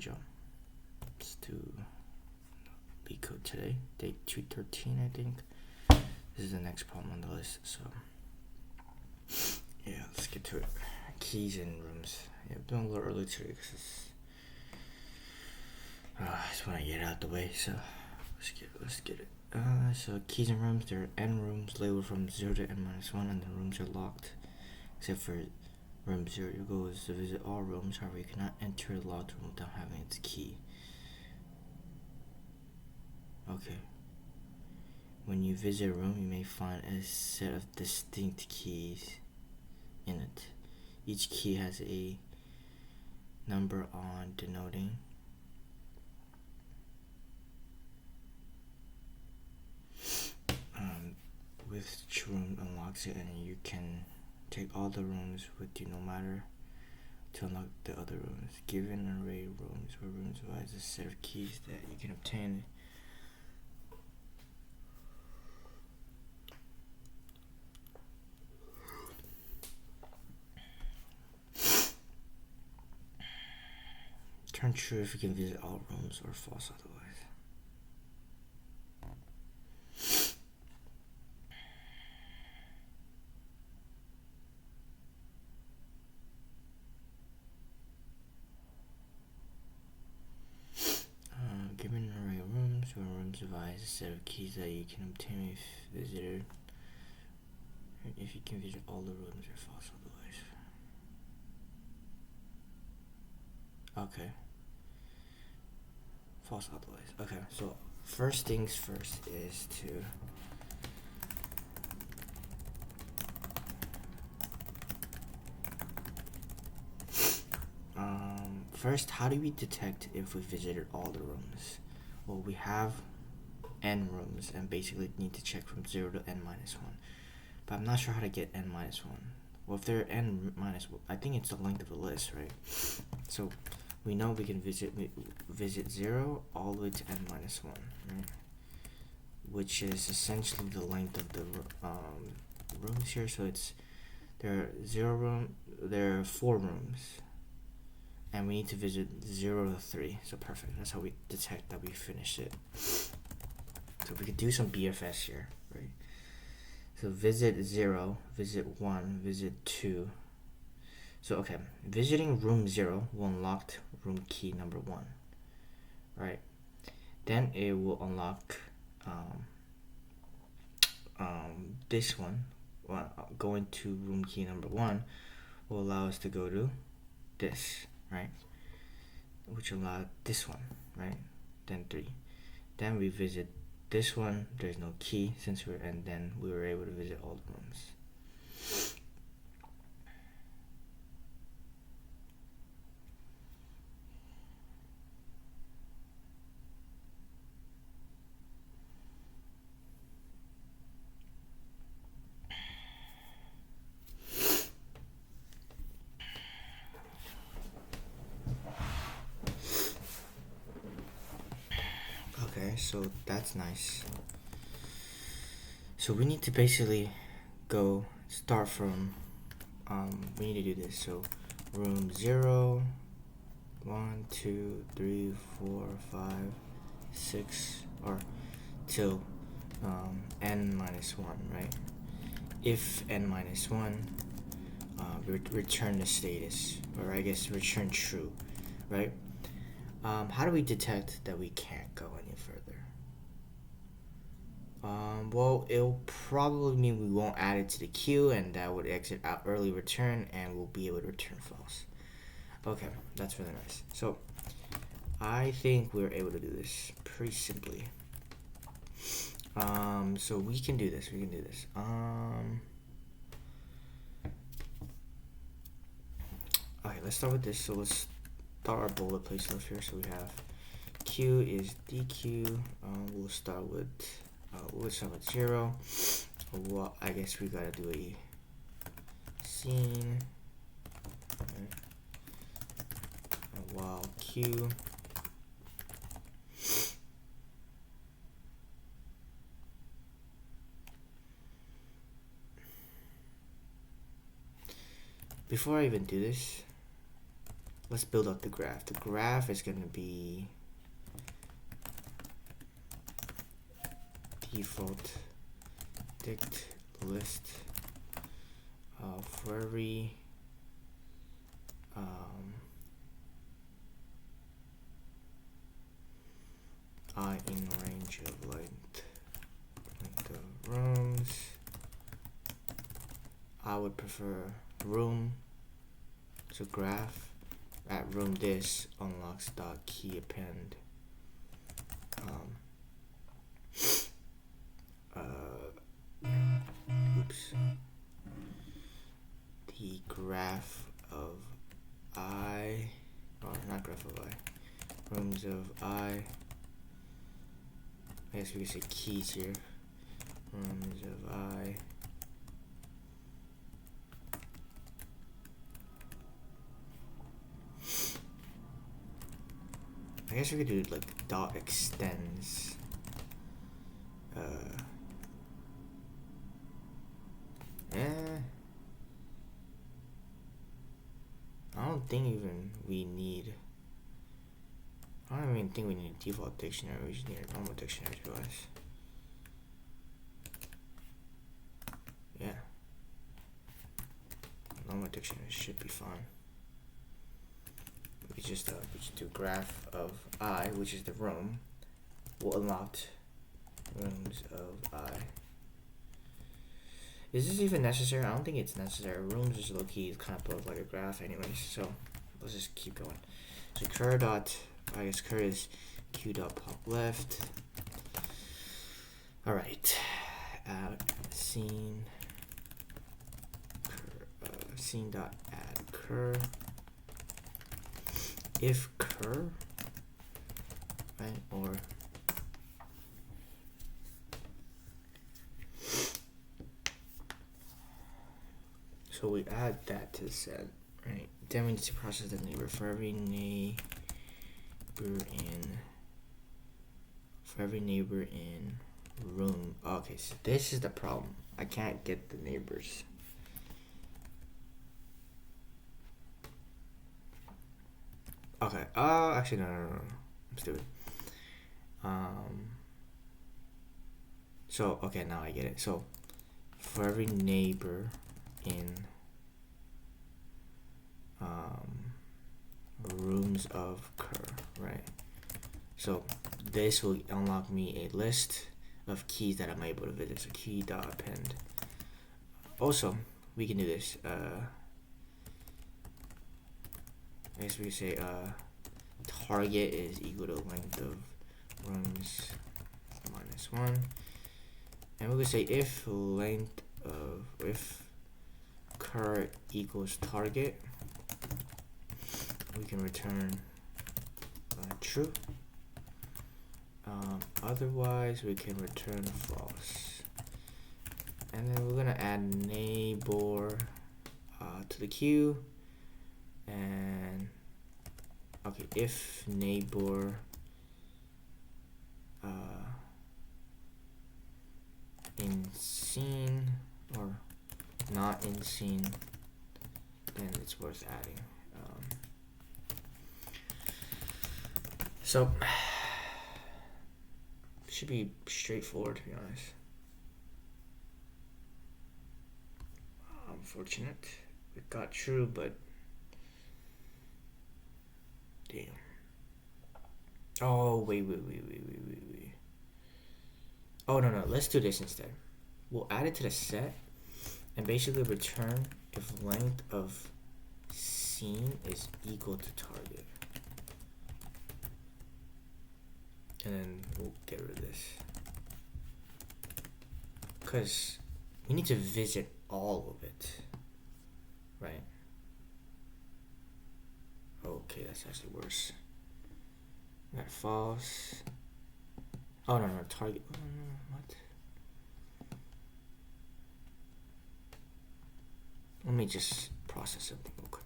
Good job. Let's do LeetCode today, day 213, I think. This is the next problem on the list, so yeah, let's get to it. Keys and rooms. Yeah, I'm doing a little early today because I just want to get it out the way, so let's get it. So keys and rooms, there are n rooms labeled from 0 to n-1, and the rooms are locked, except for room 0. Your goal is to visit all rooms, however you cannot enter a locked room without having its key. Okay. When you visit a room, you may find a set of distinct keys in it. Each key has a number on denoting which room unlocks it, and you can take all the rooms with you no matter to unlock the other rooms. Given an array of rooms where rooms provides a set of keys that you can obtain. Turn true if you can visit all rooms, or false otherwise. Given an array of rooms where rooms provides a set of keys that you can obtain if visited. If you can visit all the rooms, or false otherwise. Okay. False otherwise. Okay, so first things first is to first, how do we detect if we visited all the rooms? Well, we have n rooms and basically need to check from 0 to n-1. But I'm not sure how to get n-1. Well, if there are n-1, I think it's the length of the list, right? So we know we can visit 0 all the way to n-1, right? Which is essentially the length of the rooms here. So there are 4 rooms, and we need to visit 0 to 3. So perfect. That's how we detect that we finished it. So we could do some BFS here, right? So visit 0, visit 1, visit 2. So okay, visiting room 0 will unlock room key number 1, right? Then it will unlock this one. Going to room key number 1 will allow us to go to this, right? Which will allow this one, right? Then 3. Then we visit this one. There's no key and then we were able to visit all the rooms. Okay, so that's nice. So we need to basically start from, we need to do this. So room 0, 1, 2, 3, 4, 5, 6, or till n-1, right? If n-1, return the status, or I guess return true, right? How do we detect that we can't go any further? Well, it'll probably mean we won't add it to the queue, and that would exit out early return, and we'll be able to return false. Okay, that's really nice. So I think we're able to do this pretty simply. So we can do this. Okay, let's start with this. So let's start our bullet place stuff here. So we have Q is DQ. We'll start with 0. Well, I guess we gotta do a scene. Right. While Q before I even do this, let's build up the graph. The graph is going to be default dict list for every I in range of length of rooms. I would prefer room, so graph at room this unlocks dot key append the graph of I, or not graph of I, rooms of I guess we could say keys here, rooms of I guess we could do like dot extends I don't think I don't even think we need a default dictionary. We just need a normal dictionary to us. Yeah, normal dictionary should be fine. We just do graph of I, which is the room, will unlock rooms of I. Is this even necessary? I don't think it's necessary. Rooms is low key kind of built like a graph anyways, so let's just keep going. So cur dot, I guess cur is q dot pop left. Alright, add scene cur, scene dot add cur. If cur, right, or so we add that to the set, right? Then we need to process the neighbor for every neighbor in room. Okay, so this is the problem. I can't get the neighbors. Okay. Actually, no. I'm stupid. So okay, now I get it. So for every neighbor in rooms of cur, right? So this will unlock me a list of keys that I'm able to visit. So key dot append. Also, we can do this. I guess we can say target is equal to length of rooms minus 1, and we could say if length of if cur equals target, we can return true. Otherwise, we can return false. And then we're gonna add neighbor to the queue. And okay, if neighbor in scene or not in scene, then it's worth adding. So should be straightforward, to be honest. Unfortunate it got true, but damn. Oh wait. Oh no, let's do this instead. We'll add it to the set and basically return if length of scene is equal to target. And then we'll get rid of this. Because we need to visit all of it. Right? Okay, that's actually worse. Got false. Oh no, target. What? Let me just process something real quick.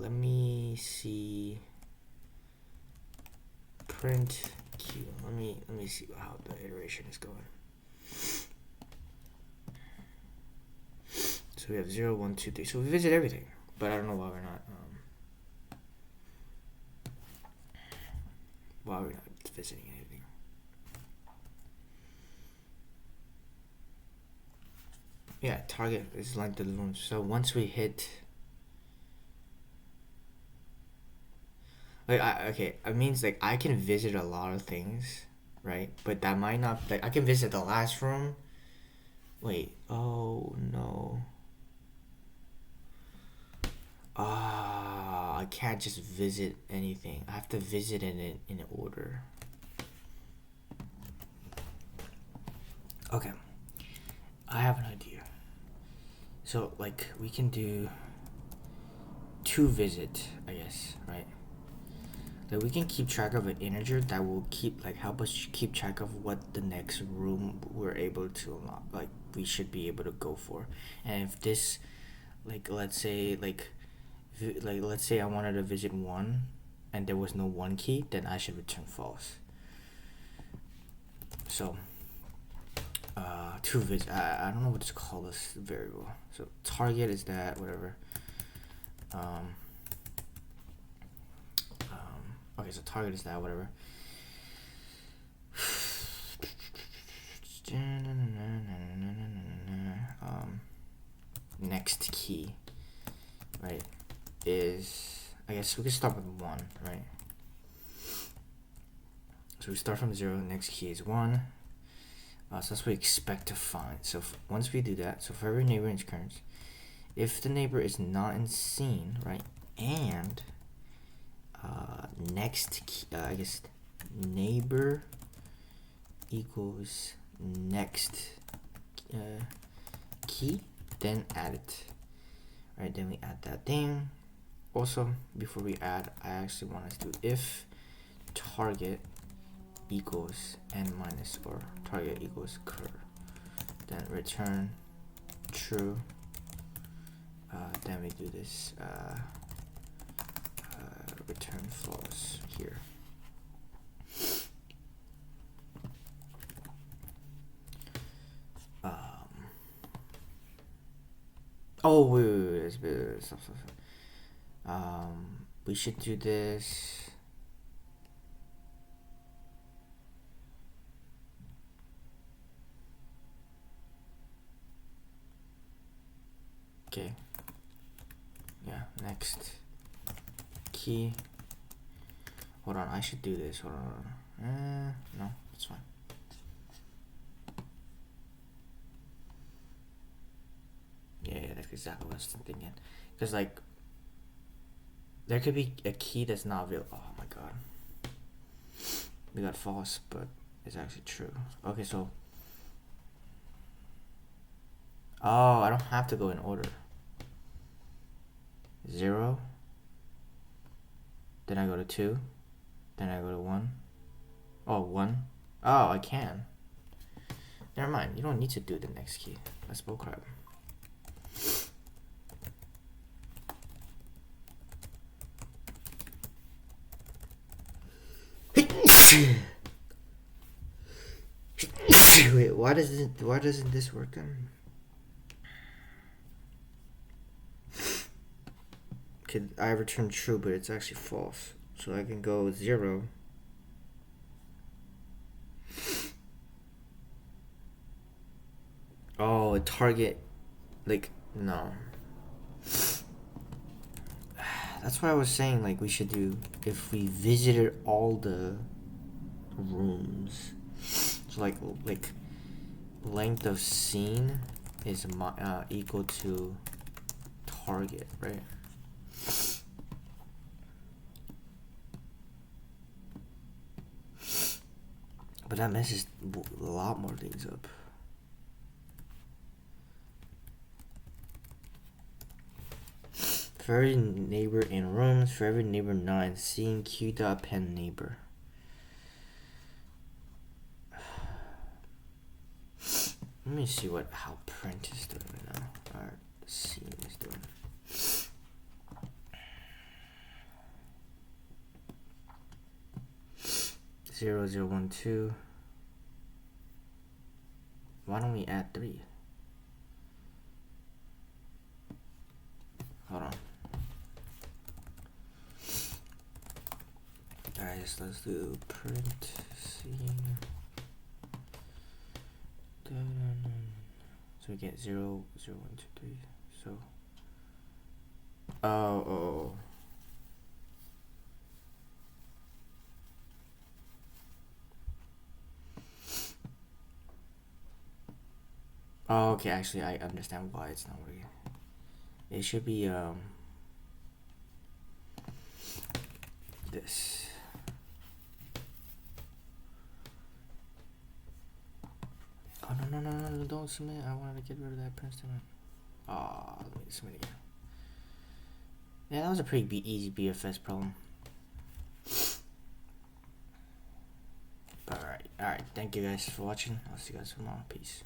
Let me see. Print Q. Let me see how the iteration is going. So we have 0, 1, 2, 3. So we visit everything, but I don't know why we're not while we're not visiting anything. Yeah, target is like the rooms. So once we hit, like, okay, it means like I can visit a lot of things, right? But that might not, like, I can visit the last room. Wait, oh no. I can't just visit anything. I have to visit it in order. Okay, I have an idea. So like we can do two visit, I guess, right? That we can keep track of an integer that will keep like help us keep track of what the next room we're able to unlock. Like we should be able to go for, and if this, like let's say let's say I wanted to visit 1 and there was no 1 key, then I should return false. So to visit, I don't know what to call this variable. So target is that, whatever. Okay, so target is that, whatever. Next key, right, is, I guess we can start with 1, right? So we start from 0, next key is 1. So that's what we expect to find. So once we do that, so for every neighbor in occurrence, if the neighbor is not in scene, right, and next key, I guess neighbor equals next key, then add it. Right, then we add that thing. Also, before we add, I actually want us to do if target equals n minus, or target equals cur, then return true. Then we do this return false here. Oh wait, stop. We should do this. Okay. Yeah, next key. Hold on, I should do this. Hold on. No, it's fine. Yeah, that's exactly what I was thinking. Because, like, there could be a key that's not available. Oh my god. We got false, but it's actually true. Okay, so. Oh, I don't have to go in order. 0. Then I go to 2. Then I go to 1. Oh, 1. Oh, I can. Never mind. You don't need to do the next key. That's bullcrap. Wait, why doesn't this work then? Okay, I return true, but it's actually false. So I can go 0. Oh, a target, like, no. That's why I was saying, like, we should do, if we visited all the rooms, so like length of scene is equal to target, right? But that messes a lot more things up. For every neighbor in rooms, for every neighbor 9, seeing q dot pen neighbor. Let me see how print is doing right now. Alright, scene is doing. Zero, 0, 1, 2. Why don't we add 3? Hold on. guys, let's do print scene. So we get 0, 0, 1, 2, 3. So oh. Oh, okay, actually I understand why it's not working. It should be this. Oh no, don't submit. I wanted to get rid of that print statement. Oh, let me submit again. Yeah, that was a pretty easy BFS problem. Alright, thank you guys for watching. I'll see you guys tomorrow. Peace.